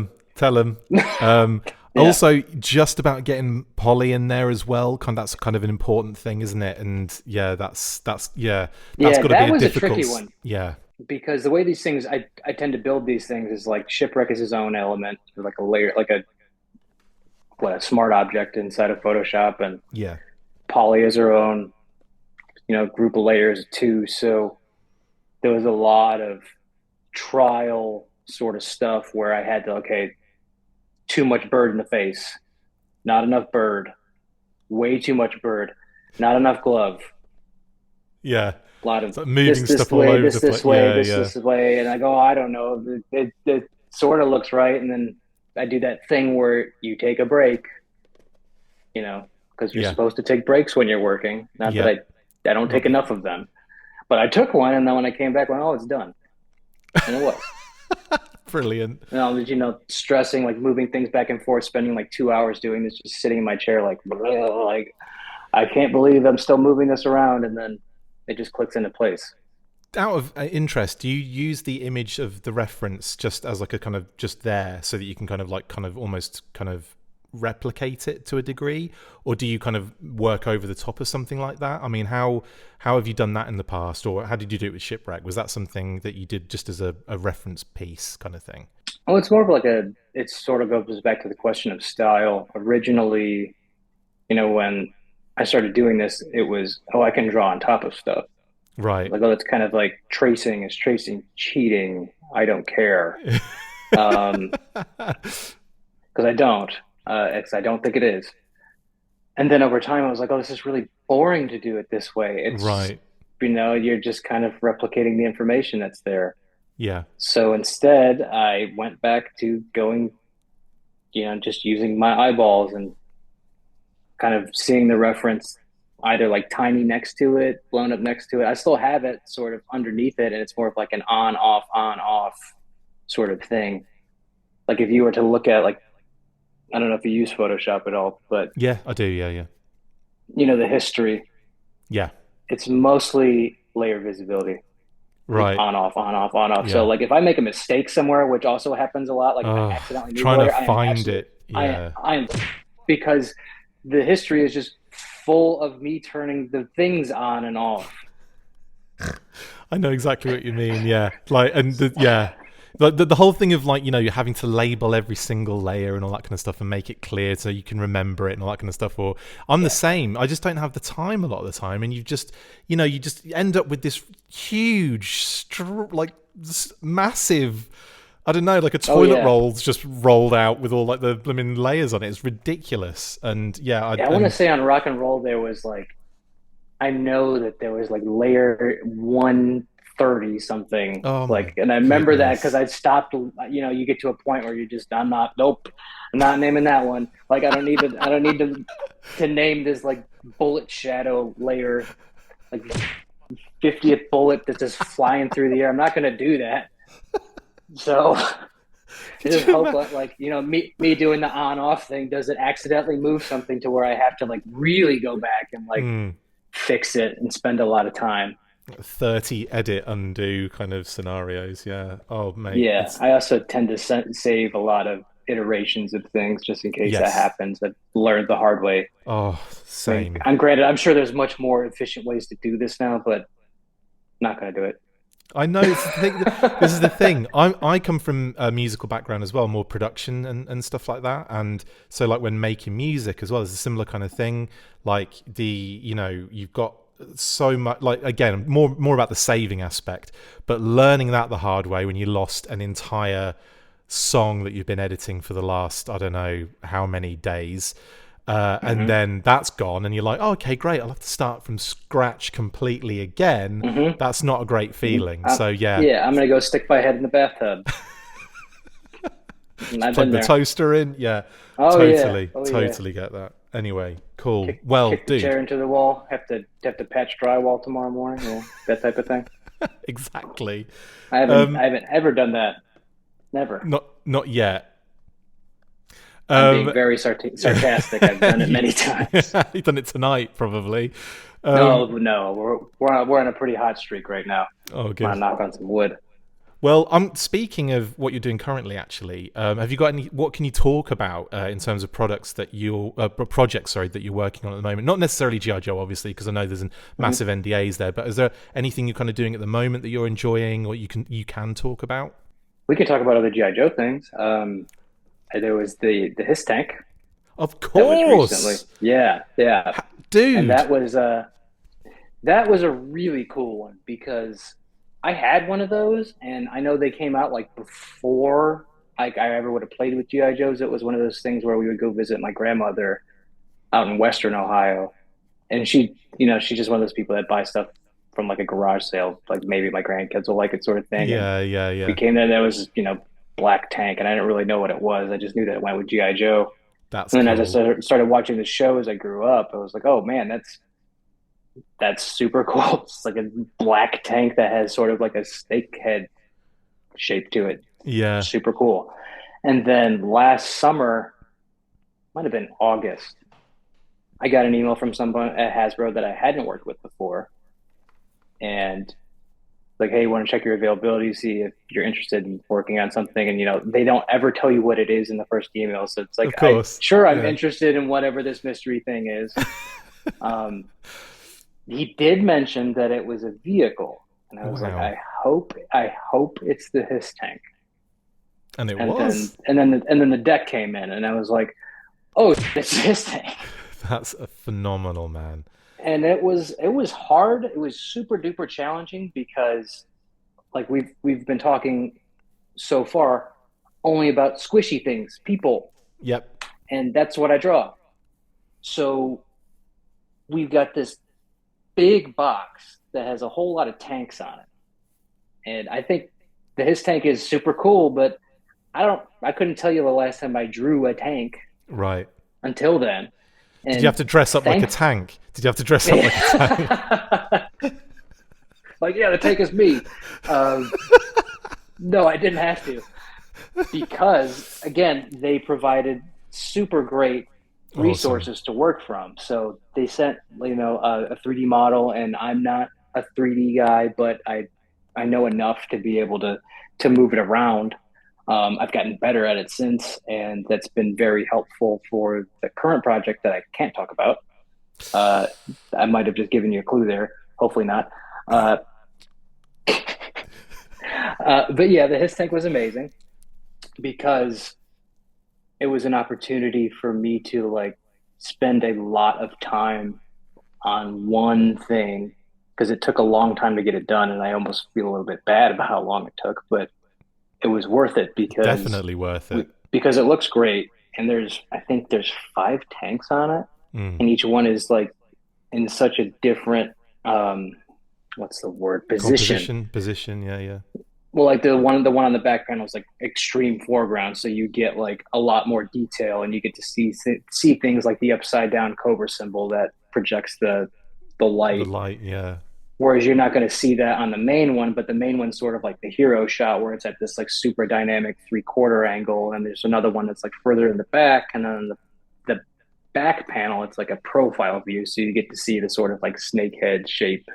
him. Um, Yeah, Also, just about getting Polly in there as well. That's kind of an important thing, isn't it? And yeah, that's yeah, got to be that a was a difficult. tricky one Yeah, because the way these things I tend to build these things is like shipwreck is his own element, like a layer, like a smart object inside of Photoshop, and yeah, Poly is her own, group of layers too. So there was a lot of trial sort of stuff where I had to, okay, too much bird in the face, not enough bird, way too much bird, not enough glove, yeah. a lot of It's like moving stuff all over the place. this way, Yeah, yeah, this way, and I go, oh, I don't know, it sort of looks right, and then I do that thing where you take a break, because you're yeah, supposed to take breaks when you're working. Not that yeah. I don't take Not the enough of them, but I took one, and then when I came back, I went, oh, it's done, and it was. brilliant. And I was, stressing, like moving things back and forth, spending like 2 hours doing this, just sitting in my chair, like, like I can't believe I'm still moving this around, and then it just clicks into place. Out of interest, do you use the image of the reference just as like a kind of just there, so that you can kind of almost kind of replicate it to a degree, or do you kind of work over the top of something like that? I mean, how have you done that in the past, or how did you do it with Shipwreck? Was that something that you did just as a reference piece kind of thing? Well, it's more of like it sort of goes back to the question of style. Originally, when I started doing this, it was, oh, I can draw on top of stuff. Right. Like, oh, that's kind of like tracing is tracing cheating. I don't care. Um, because I don't. I don't think it is. And then over time, I was like, oh, this is really boring to do it this way. It's, Right. you're just kind of replicating the information that's there. Yeah. So instead, I went back to going, just using my eyeballs and kind of seeing the reference either like tiny next to it, blown up next to it. I still have it sort of underneath it, and it's more of like an on, off sort of thing. Like if you were to look at like, I don't know if you use Photoshop at all, but Yeah, I do. Yeah, yeah. the history, Yeah. it's mostly layer visibility, like Right. on, off, on, off, on, off. So Yeah. like if I make a mistake somewhere, which also happens a lot, like if I Oh, accidentally move a trying to layer, I am find absolutely, it. Yeah. I am because the history is just full of me turning the things on and off. I know exactly what you mean. Yeah, like, yeah, the whole thing of, like, you're having to label every single layer and all that kind of stuff and make it clear so you can remember it and all that kind of stuff. Or I'm the Yeah. same. I just don't have the time a lot of the time, and you just end up with this huge, like, massive. I don't know, like a Oh toilet yeah. roll's just rolled out with all like the blooming layers on it. It's ridiculous, and yeah, Yeah, I want to say on rock and roll there was like I know that there was like layer 130 something oh like, my and I remember that because goodness. I stopped. You get to a point where you just I'm not nope, I'm not naming that one. Like I don't need to name this like bullet shadow layer like 50th bullet that's just flying through the air. I'm not gonna do that. So I Could just you hope imagine? that like me doing the on off thing doesn't accidentally move something to where I have to like really go back and like fix it and spend a lot of time. 30 edit undo kind of scenarios. Yeah. Oh mate, Yeah, it's I also tend to save a lot of iterations of things just in case that yes. happens. I've learned the hard way. Oh, I mean, same. I'm granted, I'm sure there's much more efficient ways to do this now, but not going to do it. I know it's the thing. This is the thing. I come from a musical background as well, more production and stuff like that. And so like when making music as well, it's a similar kind of thing. Like you've got so much, like again, more about the saving aspect, but learning that the hard way when you lost an entire song that you've been editing for the last, I don't know how many days. And then that's gone, and you're like, oh, okay, great. I'll have to start from scratch completely again. Mm-hmm. That's not a great feeling. So Yeah, I'm gonna go stick my head in the bathtub. And I've plug been the there. toaster in. Yeah, Oh totally, yeah. Oh yeah. totally get that. Anyway, cool. Well, Kick the chair dude, into the wall. Have to patch drywall tomorrow morning. That type of thing. exactly. I haven't ever done that. Never. Not yet. I'm being very sarcastic. I've done it many times. You've done it tonight, probably. No, we're on a pretty hot streak right now. Oh, I'm good. gonna knock on some wood. Well, I'm speaking of what you're doing currently. Actually, have you got any? What can you talk about in terms of products that projects? Sorry, that you're working on at the moment. Not necessarily GI Joe, obviously, because I know there's massive NDAs there. But is there anything you're kind of doing at the moment that you're enjoying, or you can talk about? We can talk about other GI Joe things. There was the His Tank Of that was course, recently. Yeah, dude. and that was a really cool one because I had one of those, and I know they came out like before I ever would have played with GI Joes. It was one of those things where we would go visit my grandmother out in Western Ohio, and she's just one of those people that buy stuff from like a garage sale, like maybe my grandkids will like it sort of thing. And Yeah. we came there, there was Black Tank, and I didn't really know what it was. I just knew that it went with GI Joe. That's And then cool. as I started watching the show as I grew up, I was like, oh man, that's super cool. It's like a black tank that has sort of like a snake head shape to it. Yeah. Super cool. And then last summer, might have been August, I got an email from someone at Hasbro that I hadn't worked with before. And like, hey, you want to check your availability, see if you're interested in working on something. And they don't ever tell you what it is in the first email. So it's like, Of course. I'm Yeah. interested in whatever this mystery thing is. He did mention that it was a vehicle. And I was like, Wow. I hope it's the His Tank. And it And was. then the deck came in, and I was like, oh, it's His Tank. That's a phenomenal, man. And it was hard. It was super duper challenging because like we've been talking so far only about squishy things, people, Yep. and that's what I draw. So we've got this big box that has a whole lot of tanks on it. And I think His Tank is super cool, but I couldn't tell you the last time I drew a tank Right. until then. Did you have to dress up like a tank? Did you have to dress up like a tank? Like, yeah, the tank is me. No, I didn't have to. Because, again, they provided super great resources to work from. So they sent, a 3D model, and I'm not a 3D guy, but I know enough to be able to move it around. I've gotten better at it since, and that's been very helpful for the current project that I can't talk about. I might have just given you a clue there. Hopefully not. But yeah, the His Tank was amazing because it was an opportunity for me to like spend a lot of time on one thing because it took a long time to get it done, and I almost feel a little bit bad about how long it took, but it was worth it because Definitely worth it. because it looks great, and I think there's 5 tanks on it, and each one is like in such a different what's the word, Position. Yeah. well, like the one on the back panel is like extreme foreground, so you get like a lot more detail, and you get to see things like the upside down Cobra symbol that projects the light. The light. Yeah. Whereas you're not going to see that on the main one, but the main one's sort of like the hero shot where it's at this like super dynamic 3/4 angle, and there's another one that's like further in the back, and then the back panel it's like a profile view, so you get to see the sort of like snake head shape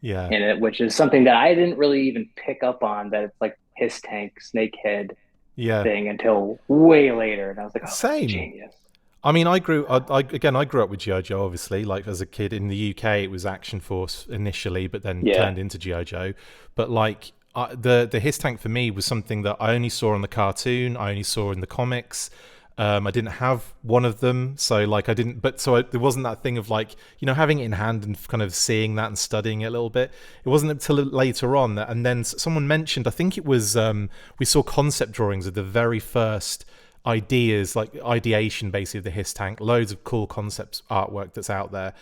Yeah. in it, which is something that I didn't really even pick up on, that it's like His Tank snake head Yeah. thing until way later, and I was like, oh, Same. genius. I mean, I grew up with G.I. Joe, obviously. Like, as a kid in the UK, it was Action Force initially, but then Yeah. turned into G.I. Joe. But like, the Hiss Tank for me was something that I only saw on the cartoon. I only saw in the comics. I didn't have one of them, so like I didn't. But so there wasn't that thing of like, you know, having it in hand and kind of seeing that and studying it a little bit. It wasn't until later on that, and then someone mentioned, I think it was, we saw concept drawings of the very first ideas, like ideation basically of the Hiss Tank, loads of cool concepts artwork that's out there,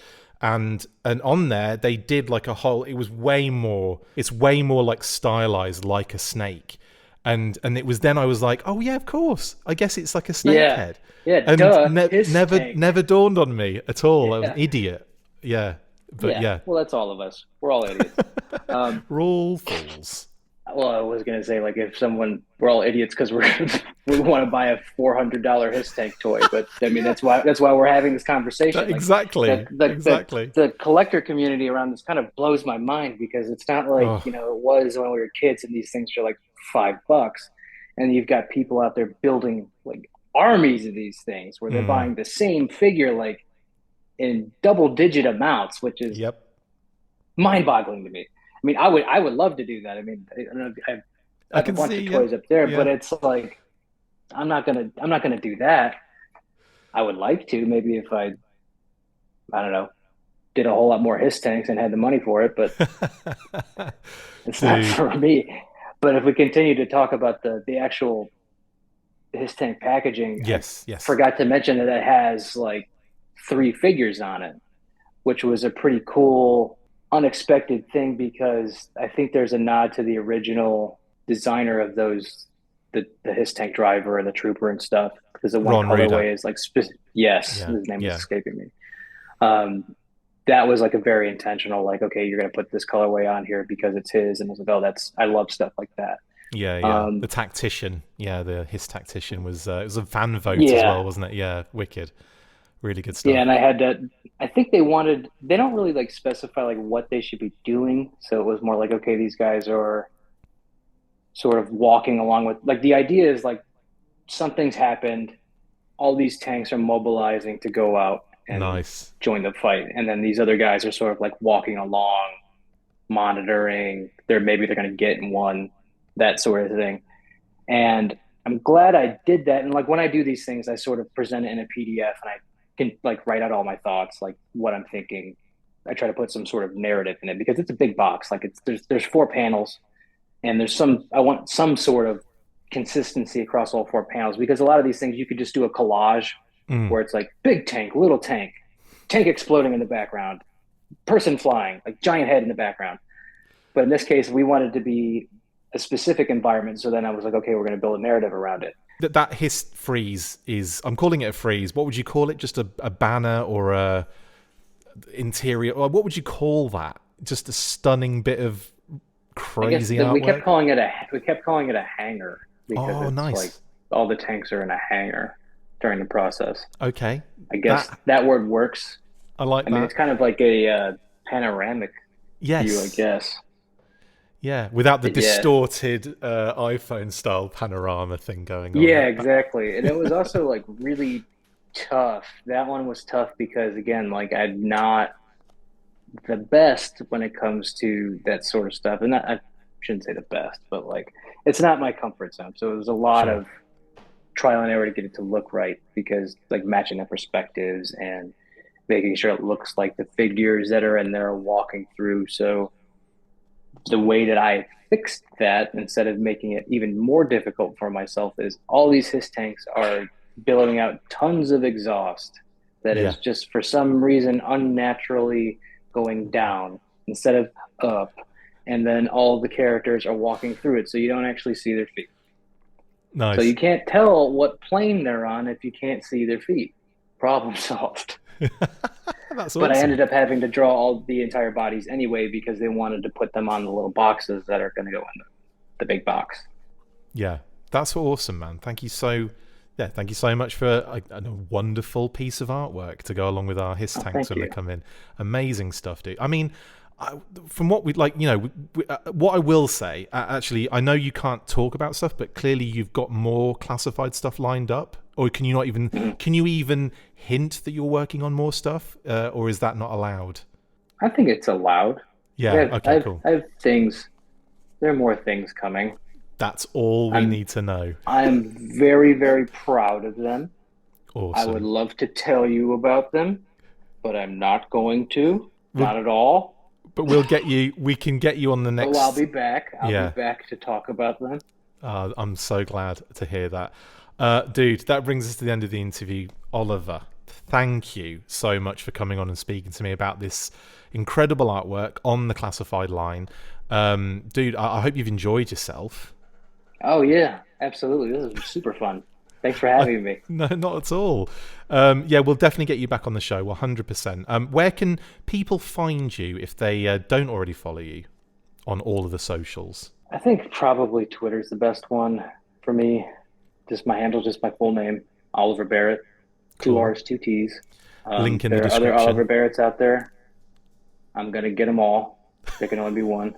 and on there they did like a whole, it's way more like stylized like a snake, and it was then I was like, oh yeah, of course, I guess it's like a snake Yeah. head. Yeah, And duh. Hiss never tank. dawned on me at all. I was Yeah. an idiot. Yeah, but Yeah. Well, that's all of us. We're all idiots. Um, we're all fools. well, I was gonna say like if someone we're all idiots because we want to buy a $400 Hiss tank toy, but I mean Yeah, that's why we're having this conversation. Like exactly, the exactly. the collector community around this kind of blows my mind because it's not like Oh, it was when we were kids and these things are like $5, and you've got people out there building like armies of these things where they're mm, buying the same figure like in double digit amounts, which is yep. mind boggling to me. I mean, I would love to do that. I mean, I don't know, I I have a can bunch see. of Yeah, toys up there, but yeah. it's like I'm not gonna do that. I would like to maybe if I don't know, did a whole lot more Hiss tanks and had the money for it, but it's not Dude. for me. But if we continue to talk about the actual Hiss tank packaging, I Yes, yes. forgot to mention that it has like 3 figures on it, which was a pretty cool, unexpected thing because I think there's a nod to the original designer of those, the Hiss tank driver and the trooper and stuff. Because the one Ron Reader. colorway is like, yes, Yeah, his name is yeah, escaping me. That was like a very intentional, like, okay, you're gonna put this colorway on here because it's his, and I was like, oh, I love stuff like that. yeah, yeah. The Um, tactician. Yeah, His tactician was, it was a fan vote as yeah, well, wasn't it? Yeah, wicked. Really good yeah, stuff. and I think they don't really like specify like what they should be doing, so it was more like, okay, these guys are sort of walking along with like the idea is like something's happened, all these tanks are mobilizing to go out and Nice. join the fight, and then these other guys are sort of like walking along, monitoring. They're going to get in one, that sort of thing. And I'm glad I did that. And like when I do these things, I sort of present it in a PDF, and I can like write out all my thoughts, like what I'm thinking. I try to put some sort of narrative in it because it's a big box. Like there's 4 panels, and I want some sort of consistency across all 4 panels because a lot of these things you could just do a collage Mm. where it's like big tank, little tank, tank exploding in the background, person flying, like giant head in the background. But in this case, we wanted to be a specific environment. So then I was like, okay, we're going to build a narrative around it. That Hiss freeze is, I'm calling it a freeze. What would you call it? Just a banner or a interior? Or what would you call that? Just a stunning bit of I guess crazy that artwork? we kept calling it a hangar because Oh, it's like nice. all the tanks are in a hangar during the process. Okay. I guess That, that word works. I like I mean, that. it's kind of like a panoramic view, I Yes. guess. Yeah, without the But yeah, distorted iPhone style panorama thing going on. yeah, exactly. And it was also like really tough. That one was tough because again, like I'm not the best when it comes to that sort of stuff. And I shouldn't say the best, but like it's not my comfort zone. So it was a lot Sure. of trial and error to get it to look right because like matching the perspectives and making sure it looks like the figures that are in there are walking through. So the way that I fixed that instead of making it even more difficult for myself is all these Hiss tanks are billowing out tons of exhaust that Yeah. is just for some reason unnaturally going down instead of up. And then all the characters are walking through it, so you don't actually see their feet. So you Nice. can't tell what plane they're on if you can't see their feet. Problem solved. That's But I awesome. ended up having to draw all the entire bodies anyway because they wanted to put them on the little boxes that are going to go in the big box. Yeah, that's awesome, man. Thank you so much for a wonderful piece of artwork to go along with our Hiss Oh, tanks thank when they you. come in. Amazing stuff, dude. I mean, from what we like, what I will say, actually, I know you can't talk about stuff, but clearly you've got more classified stuff lined up, or can you not even? Can you even hint that you're working on more stuff, or is that not allowed? I think it's allowed. Yeah. Okay. Cool. I have things. There are more things coming. That's all we need to know. I am very, very proud of them. Awesome. I would love to tell you about them, but I'm not going to. Not at all. But we'll get you. We can get you on the next. Oh, I'll be back. I'll be back to talk about them. I'm so glad to hear that. Dude, that brings us to the end of the interview. Oliver, thank you so much for coming on and speaking to me about this incredible artwork on the classified line. Dude, I hope you've enjoyed yourself. Oh, yeah, absolutely. This is super fun. Thanks for having me. No, not at all. Yeah, we'll definitely get you back on the show, 100%. Where can people find you if they don't already follow you on all of the socials? I think probably Twitter's the best one for me. Just my handle, just my full name, Oliver Barrett. Cool. 2 R's, 2 T's. Link in the description. There are other Oliver Barretts out there. I'm going to get them all. There can only be one.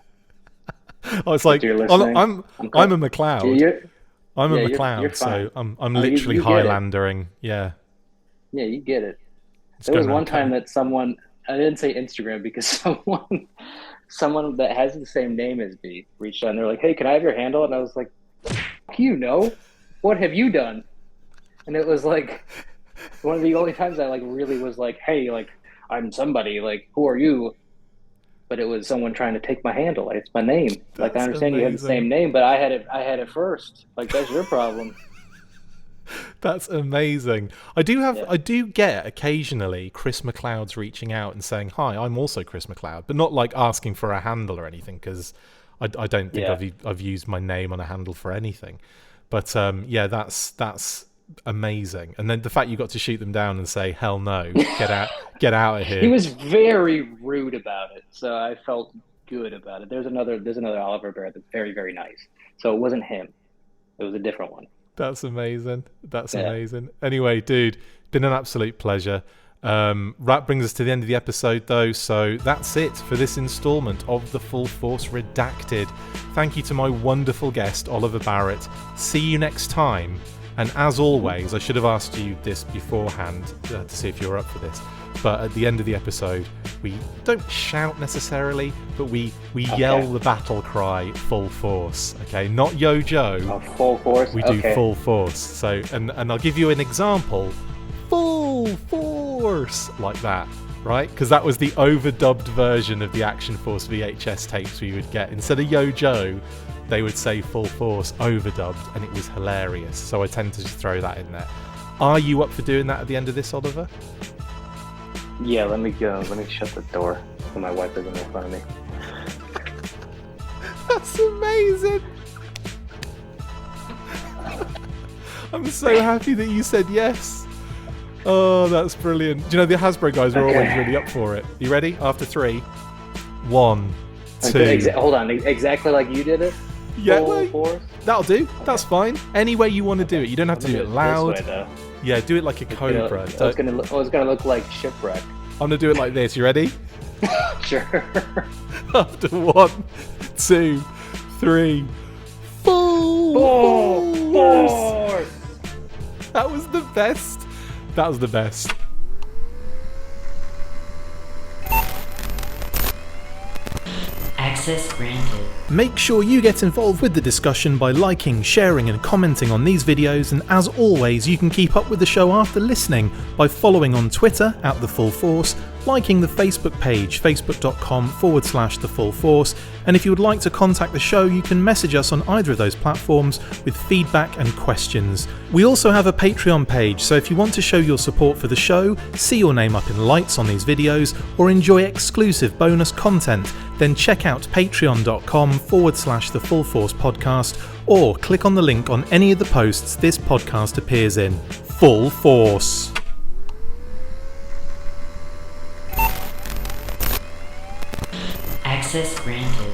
Oh, it's like, I'm a McLeod. I'm a McLeod, you're so I'm literally Highlandering. Yeah. Yeah, you get it. There was one time that someone, I didn't say Instagram because someone that has the same name as me reached out and they're like, hey, can I have your handle? And I was like, you know, what have you done? And it was like one of the only times I like really was like, hey, like I'm somebody, like who are you? But it was someone trying to take my handle. Like, it's my name. That's like I understand you have the same name, but I had it first. Like that's your problem. That's amazing. I do get occasionally Chris McLeod's reaching out and saying, hi, I'm also Chris McLeod, but not like asking for a handle or anything, because I don't think I've used my name on a handle for anything. But yeah, that's amazing. And then the fact you got to shoot them down and say, hell no, get out of here. He was very rude about it, so I felt good about it. There's another Oliver Barrett that's very, very nice. So it wasn't him. It was a different one. That's amazing. That's amazing. Anyway, dude, been an absolute pleasure. That brings us to the end of the episode, though. So that's it for this installment of The Full Force Redacted. Thank you to my wonderful guest, Oliver Barrett. See you next time. And as always, I should have asked you this beforehand to see if you're up for this. But at the end of the episode, we don't shout necessarily, but we yell the battle cry, full force. Okay, not Yo Joe. Oh, full force. We do full force. So, and I'll give you an example. Full force, like that, right? Because that was the overdubbed version of the Action Force VHS tapes we would get. Instead of Yo Joe, they would say full force overdubbed, and it was hilarious. So I tend to just throw that in there. Are you up for doing that at the end of this, Oliver? Yeah, let me go. Let me shut the door so my wife isn't in front of me. That's amazing. I'm so happy that you said yes. Oh, that's brilliant. Do you know the Hasbro guys are always really up for it? You ready? After 3, 1, 2. Hold on, exactly like you did it? Yeah, that'll do. That's fine. Any way you want to do it. You don't have to do it loud. This way, yeah, do it like a cobra. It's gonna look like shipwreck. I'm gonna do it like this. You ready? Sure. After 1, 2, 3, full force. That was the best. That was the best. Access granted. Make sure you get involved with the discussion by liking, sharing and commenting on these videos, and as always you can keep up with the show after listening by following on Twitter @TheFullForce, liking the Facebook page facebook.com/The Full Force, and if you would like to contact the show you can message us on either of those platforms with feedback and questions. We also have a Patreon page, so if you want to show your support for the show, see your name up in lights on these videos, or enjoy exclusive bonus content, then check out patreon.com/The Full Force Podcast, or click on the link on any of the posts this podcast appears in. Full Force. Access granted.